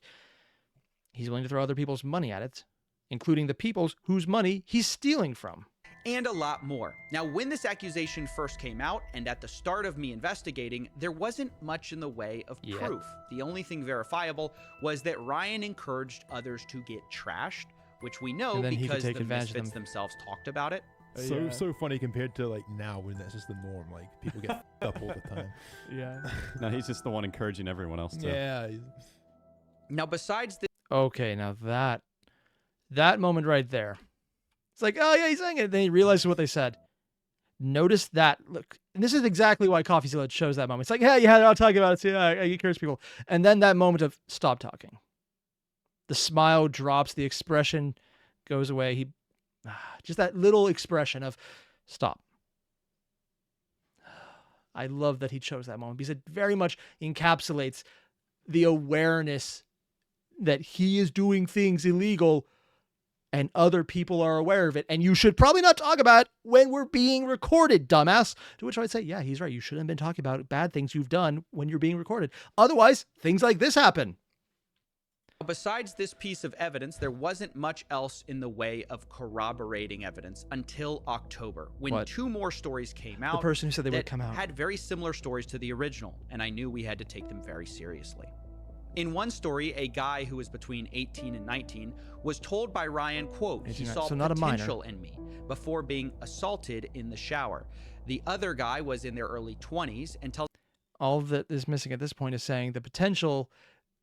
he's willing to throw other people's money at it, including the people's whose money he's stealing from. And a lot more. Now, when this accusation first came out, and at the start of me investigating, there wasn't much in the way of proof. The only thing verifiable was that Ryan encouraged others to get trashed, which we know because the Misfits themselves talked about it. So funny compared to like now when that's just the norm. Like people get up all the time. Yeah. No, he's just the one encouraging everyone else to. Yeah. Now, besides this. Okay, now that moment right there. It's like, oh yeah, he's saying it. Then he realizes what they said. Notice that. Look, and this is exactly why Coffeezilla chose that moment. It's like, yeah, I'll talk about it. So, yeah, I encourage people. And then that moment of stop talking. The smile drops. The expression goes away. Just that little expression of stop. I love that he chose that moment because it very much encapsulates the awareness that he is doing things illegal and other people are aware of it, and you should probably not talk about it when we're being recorded, dumbass. To which I would say, yeah, he's right. You shouldn't have been talking about bad things you've done when you're being recorded. Otherwise, things like this happen. Besides this piece of evidence, there wasn't much else in the way of corroborating evidence until October, when two more stories came out. The person who said they would come out had very similar stories to the original, and I knew we had to take them very seriously. In one story, a guy who was between 18 and 19 was told by Ryan, quote, he saw potential in me before being assaulted in the shower. The other guy was in their early 20s and all that is missing at this point is saying the potential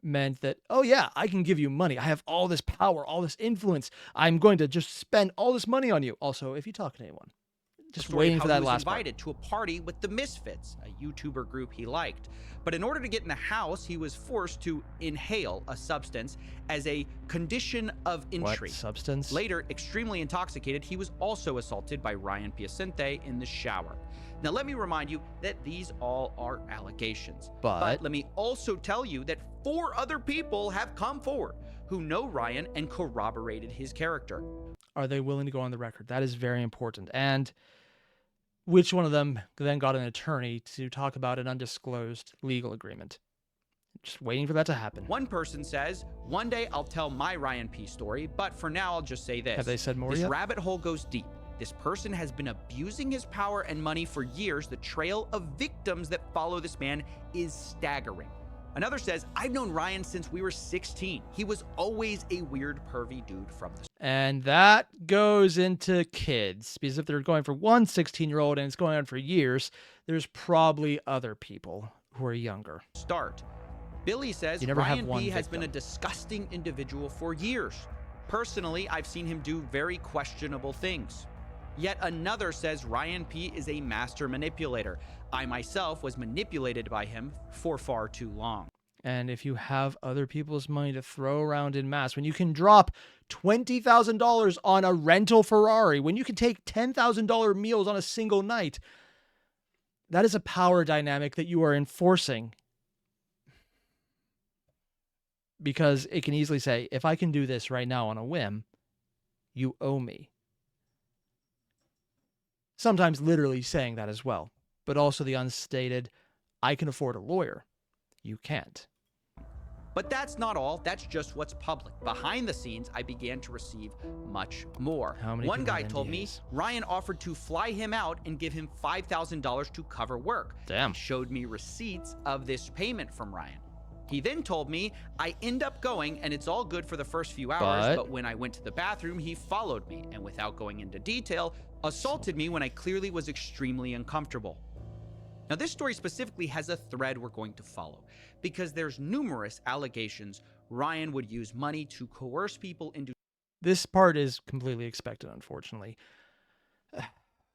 meant that, oh yeah, I can give you money. I have all this power, all this influence. I'm going to just spend all this money on you. Also, if you talk to anyone. Just waiting for that last part. He was invited to a party with the Misfits, a YouTuber group he liked. But in order to get in the house, he was forced to inhale a substance as a condition of entry. What substance? Later, extremely intoxicated, he was also assaulted by Ryan Piacente in the shower. Now, let me remind you that these all are allegations. But let me also tell you that 4 other people have come forward who know Ryan and corroborated his character. Are they willing to go on the record? That is very important. And which one of them then got an attorney to talk about an undisclosed legal agreement? Just waiting for that to happen. One person says, one day I'll tell my Ryan P story, but for now I'll just say this. Have they said more yet? yet? This rabbit hole goes deep. This person has been abusing his power and money for years. The trail of victims that follow this man is staggering. Another says, I've known Ryan since we were 16. He was always a weird, pervy dude from the... And that goes into kids, because if they're going for one 16-year-old and it's going on for years, there's probably other people who are younger. Start. Billy says Ryan P has been a disgusting individual for years. Personally, I've seen him do very questionable things. Yet another says Ryan P is a master manipulator. I myself was manipulated by him for far too long. And if you have other people's money to throw around in mass, when you can drop $20,000 on a rental Ferrari, when you can take $10,000 meals on a single night, that is a power dynamic that you are enforcing. Because it can easily say, if I can do this right now on a whim, you owe me. Sometimes literally saying that as well, but also the unstated, I can afford a lawyer. You can't. But that's not all. That's just what's public. Behind the scenes, I began to receive much more. One guy told me Ryan offered to fly him out and give him $5,000 to cover work. Damn. He showed me receipts of this payment from Ryan. He then told me I end up going and it's all good for the first few hours, but when I went to the bathroom, he followed me and without going into detail, assaulted me when I clearly was extremely uncomfortable. Now, this story specifically has a thread we're going to follow because there's numerous allegations Ryan would use money to coerce people into. This part is completely expected, unfortunately.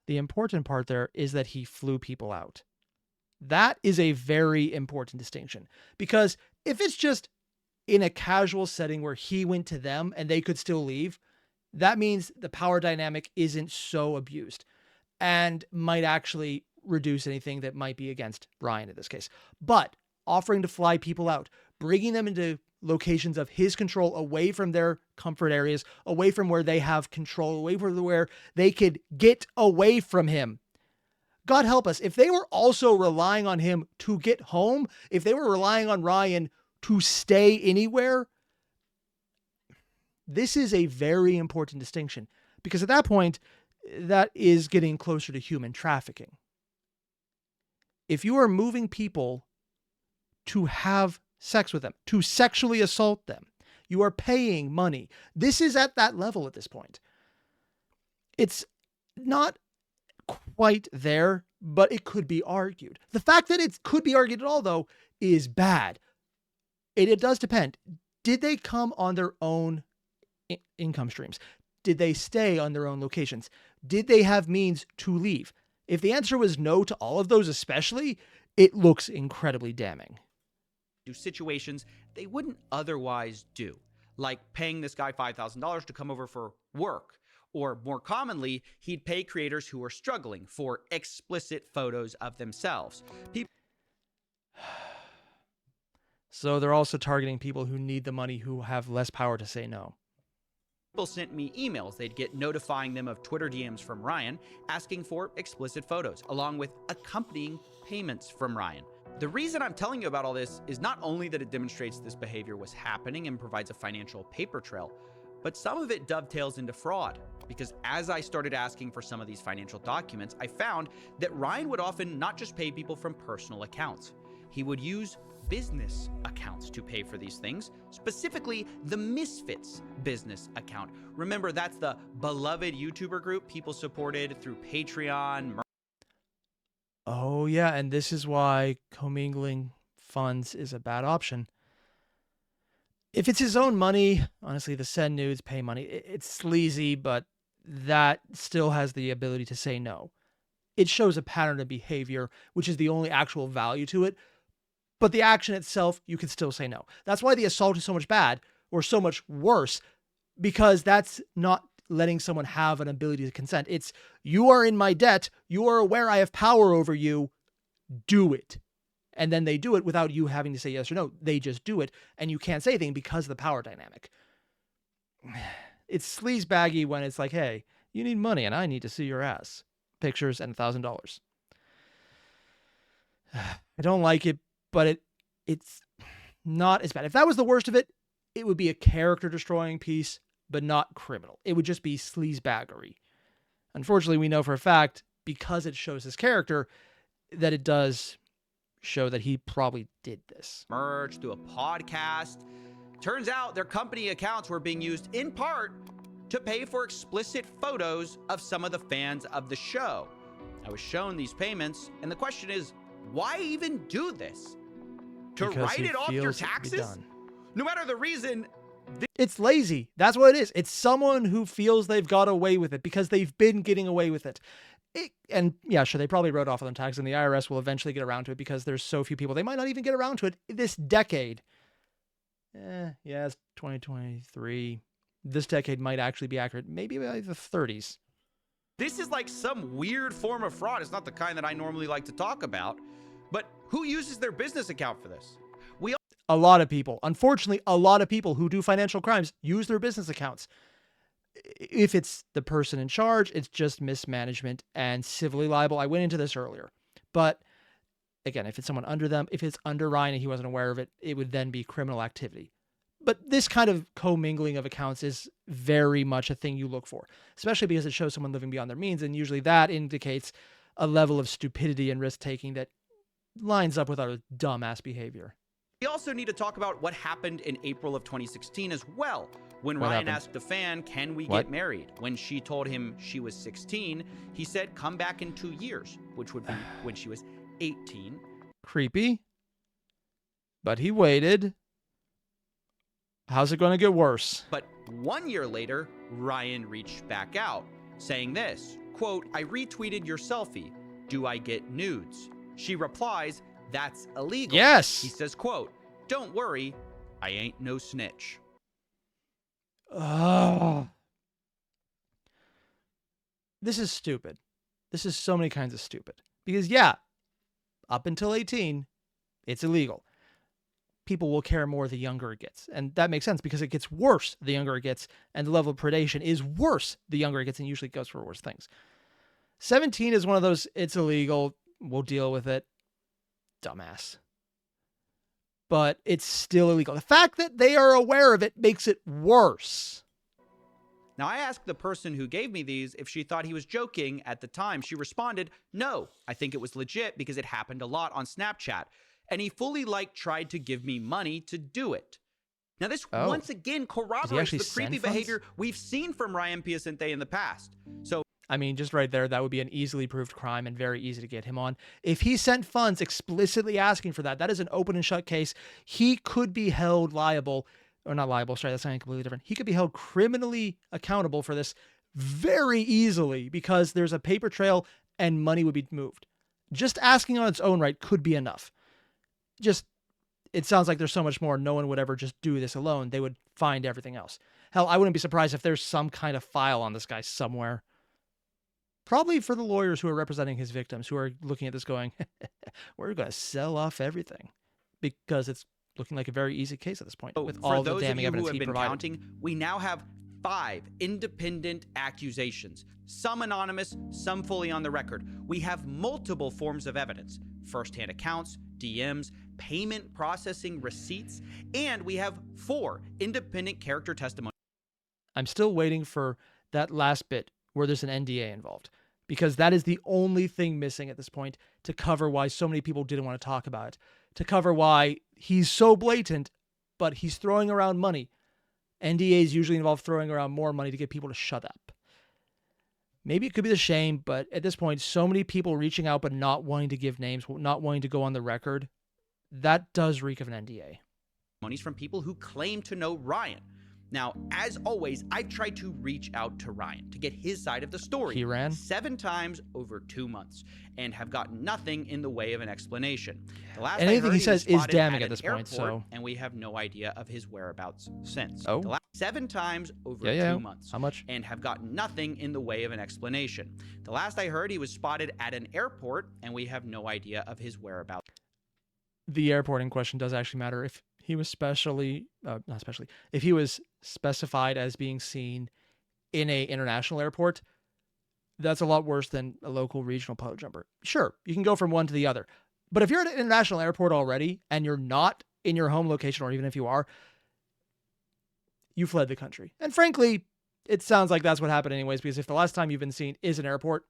The important part there is that he flew people out. That is a very important distinction because if it's just in a casual setting where he went to them and they could still leave, that means the power dynamic isn't so abused and might actually reduce anything that might be against Ryan in this case. But offering to fly people out, bringing them into locations of his control, away from their comfort areas, away from where they have control, away from where they could get away from him. God help us, if they were also relying on him to get home, if they were relying on Ryan to stay anywhere, this is a very important distinction because at that point, that is getting closer to human trafficking. If you are moving people to have sex with them, to sexually assault them, you are paying money. This is at that level at this point. It's not quite there, but it could be argued. The fact that it could be argued at all, though, is bad. It does depend. Did they come on their own income streams? Did they stay on their own locations? Did they have means to leave? If the answer was no to all of those especially, it looks incredibly damning. Do situations they wouldn't otherwise do, like paying this guy $5,000 to come over for work, or more commonly, he'd pay creators who are struggling for explicit photos of themselves. So they're also targeting people who need the money who have less power to say no. People sent me emails they'd get notifying them of Twitter DMs from Ryan asking for explicit photos, along with accompanying payments from Ryan. The reason I'm telling you about all this is not only that it demonstrates this behavior was happening and provides a financial paper trail, but some of it dovetails into fraud. Because as I started asking for some of these financial documents, I found that Ryan would often not just pay people from personal accounts. He would use business accounts to pay for these things, specifically the Misfits business account. Remember, that's the beloved YouTuber group people supported through Patreon. Oh yeah, and this is why commingling funds is a bad option. If it's his own money, honestly, the send nudes, pay money, it's sleazy, but that still has the ability to say no. It shows a pattern of behavior, which is the only actual value to it. But the action itself, you can still say no. That's why the assault is so much bad or so much worse, because that's not letting someone have an ability to consent. It's, you are in my debt. You are aware I have power over you. Do it. And then they do it without you having to say yes or no. They just do it. And you can't say anything because of the power dynamic. It's sleazebaggy when it's like, hey, you need money and I need to see your ass. Pictures and $1,000. I don't like it. But it's not as bad. If that was the worst of it, it would be a character destroying piece, but not criminal. It would just be sleazebaggery. Unfortunately, we know for a fact, because it shows his character, that it does show that he probably did this. Merge through a podcast. Turns out their company accounts were being used in part to pay for explicit photos of some of the fans of the show. I was shown these payments, and the question is, why even do this? To write it off your taxes? No matter the reason. It's lazy. That's what it is. It's someone who feels they've got away with it because they've been getting away with it. And yeah, sure, they probably wrote off on their taxes, and the IRS will eventually get around to it because there's so few people. They might not even get around to it this decade. Yeah, it's 2023. This decade might actually be accurate. Maybe by the 30s. This is like some weird form of fraud. It's not the kind that I normally like to talk about. But who uses their business account for this? A lot of people. Unfortunately, a lot of people who do financial crimes use their business accounts. If it's the person in charge, it's just mismanagement and civilly liable. I went into this earlier. But Again, if it's someone under them, if it's under Ryan and he wasn't aware of it, it would then be criminal activity. But this kind of commingling of accounts is very much a thing you look for, especially because it shows someone living beyond their means. And usually that indicates a level of stupidity and risk-taking that lines up with our dumbass behavior. We also need to talk about what happened in April of 2016 as well. When What Ryan happened? asked a fan, can we What? get married? When she told him she was 16, he said, come back in 2 years, which would be when she was 18. Creepy. But he waited. How's it going to get worse? But 1 year later, Ryan reached back out, saying this, quote, I retweeted your selfie. Do I get nudes? She replies, that's illegal. Yes. He says, quote, don't worry, I ain't no snitch. This is stupid. This is so many kinds of stupid. Because yeah, up until 18, it's illegal. People will care more the younger it gets. And that makes sense because it gets worse the younger it gets, and the level of predation is worse the younger it gets, and usually goes for worse things. 17 is one of those, it's illegal, we'll deal with it. Dumbass. But it's still illegal. The fact that they are aware of it makes it worse. Now, I asked the person who gave me these if she thought he was joking at the time. She responded, no, I think it was legit because it happened a lot on Snapchat. And he fully tried to give me money to do it. Now, this once again corroborates the creepy behavior we've seen from Ryan Piacente in the past. So, I mean, just right there, that would be an easily proved crime and very easy to get him on. If he sent funds explicitly asking for that, that is an open and shut case. He could be held liable, or not liable, sorry, that's something completely different. He could be held criminally accountable for this very easily because there's a paper trail and money would be moved. Just asking on its own right could be enough. It sounds like there's so much more. No one would ever just do this alone. They would find everything else. Hell, I wouldn't be surprised if there's some kind of file on this guy somewhere. Probably for the lawyers who are representing his victims, who are looking at this going, we're going to sell off everything. Because it's looking like a very easy case at this point. With all the damning evidence he provided. Counting, we now have 5 independent accusations. Some anonymous, some fully on the record. We have multiple forms of evidence. First-hand accounts, DMs, payment processing receipts, and we have 4 independent character testimonies. I'm still waiting for that last bit where there's an NDA involved, because that is the only thing missing at this point to cover why so many people didn't want to talk about it, to cover why he's so blatant, but he's throwing around money. NDAs usually involve throwing around more money to get people to shut up. Maybe it could be the shame, but at this point, so many people reaching out but not wanting to give names, not wanting to go on the record, that does reek of an NDA. From people who claim to know Ryan. Now, as always, I've tried to reach out to Ryan to get his side of the story. He ran 7 times over 2 months and have gotten nothing in the way of an explanation. The last anything he says is damning at at this airport, point, so. And we have no idea of his whereabouts since. Oh. The last 7 times over 2 months. How much? And have gotten nothing in the way of an explanation. The last I heard, he was spotted at an airport, and we have no idea of his whereabouts. The airport in question does actually matter. If he was if he was specified as being seen in a international airport, that's a lot worse than a local regional public jumper. Sure, you can go from one to the other. But if you're at an international airport already and you're not in your home location, or even if you are, you fled the country. And frankly, it sounds like that's what happened anyways, because if the last time you've been seen is an airport,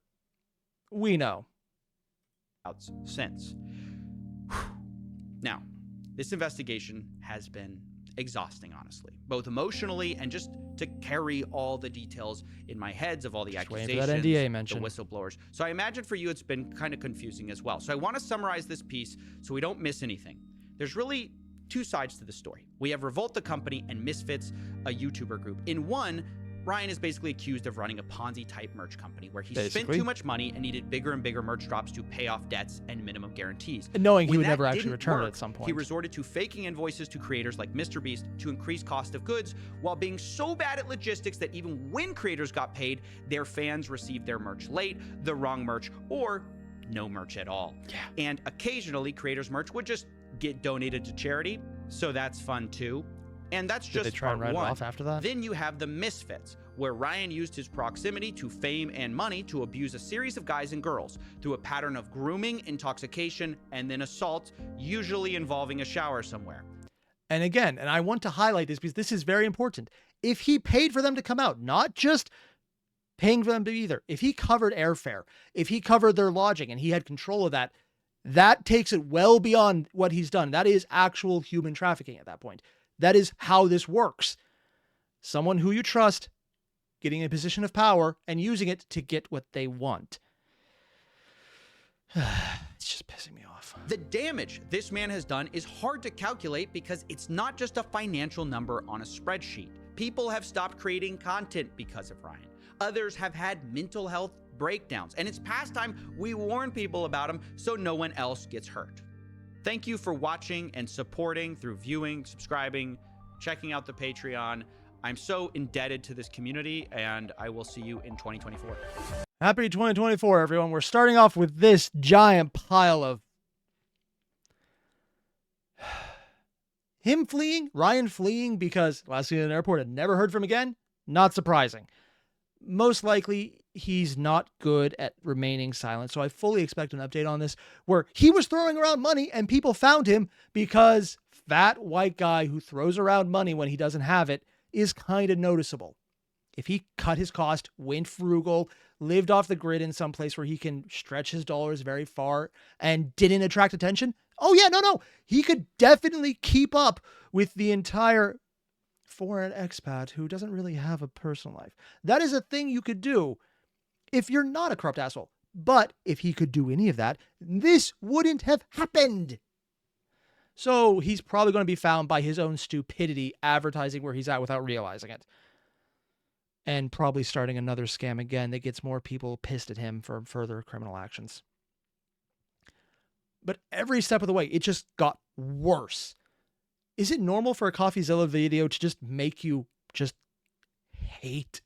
we know. Since. Now, this investigation has been exhausting, honestly, both emotionally and just to carry all the details in my heads of all the accusations, that NDA mention. the whistleblowers. So I imagine for you it's been kind of confusing as well. So I want to summarize this piece so we don't miss anything. There's really 2 sides to the story. We have Revolt the company and Misfits, a YouTuber group. In one, Ryan is basically accused of running a Ponzi-type merch company where he spent too much money and needed bigger and bigger merch drops to pay off debts and minimum guarantees. And knowing he When would that never actually didn't return it work, at some point. He resorted to faking invoices to creators like MrBeast to increase cost of goods while being so bad at logistics that even when creators got paid, their fans received their merch late, the wrong merch, or no merch at all. Yeah. And occasionally, creators' merch would just get donated to charity, so that's fun too. And that's Did just they try and part write it one. off after that? Then you have the Misfits, where Ryan used his proximity to fame and money to abuse a series of guys and girls through a pattern of grooming, intoxication, and then assault, usually involving a shower somewhere. And again, and I want to highlight this because this is very important. If he paid for them to come out, not just paying for them to be there, if he covered airfare, if he covered their lodging and he had control of that, that takes it well beyond what he's done. That is actual human trafficking at that point. That is how this works. Someone who you trust getting a position of power and using it to get what they want. It's just pissing me off. The damage this man has done is hard to calculate because it's not just a financial number on a spreadsheet. People have stopped creating content because of Ryan. Others have had mental health breakdowns, and it's past time we warn people about him so no one else gets hurt. Thank you for watching and supporting through viewing, subscribing, checking out the Patreon. I'm so indebted to this community, and I will see you in 2024. Happy 2024, everyone. We're starting off with this giant pile of him fleeing, Ryan fleeing because last seen in an airport and never heard from again. Not surprising. Most likely, he's not good at remaining silent. So I fully expect an update on this where he was throwing around money and people found him because fat white guy who throws around money when he doesn't have it is kind of noticeable. If he cut his cost, went frugal, lived off the grid in some place where he can stretch his dollars very far and didn't attract attention, oh yeah, no, he could definitely keep up with the entire foreign expat who doesn't really have a personal life. That is a thing you could do if you're not a corrupt asshole. But if he could do any of that, this wouldn't have happened. So he's probably going to be found by his own stupidity advertising where he's at without realizing it. And probably starting another scam again that gets more people pissed at him for further criminal actions. But every step of the way, it just got worse. Is it normal for a Coffeezilla video to just make you just hate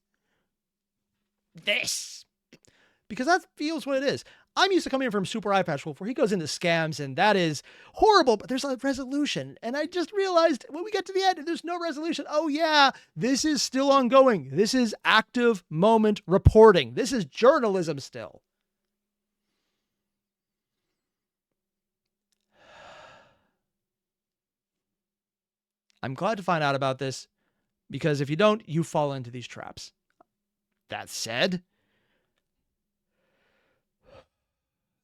this? Because that feels what it is. I'm used to coming in from Super Eye Patch Wolf where he goes into scams and that is horrible, but there's a resolution. And I just realized when we get to the end, there's no resolution. Oh yeah, this is still ongoing. This is active moment reporting. This is journalism still. I'm glad to find out about this because if you don't, you fall into these traps. That said,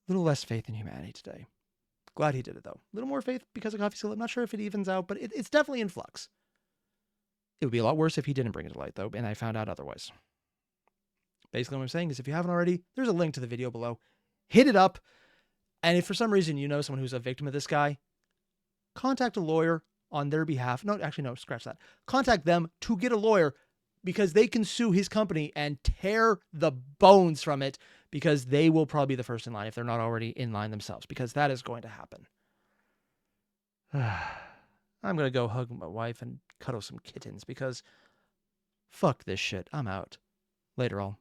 a little less faith in humanity today. Glad he did it, though. A little more faith because of Coffeezilla. I'm not sure if it evens out, but it's definitely in flux. It would be a lot worse if he didn't bring it to light, though, and I found out otherwise. Basically, what I'm saying is if you haven't already, there's a link to the video below. Hit it up, and if for some reason you know someone who's a victim of this guy, contact a lawyer on their behalf. No, actually, no, scratch that. Contact them to get a lawyer because they can sue his company and tear the bones from it because they will probably be the first in line if they're not already in line themselves, because that is going to happen. I'm going to go hug my wife and cuddle some kittens because fuck this shit. I'm out. Later all.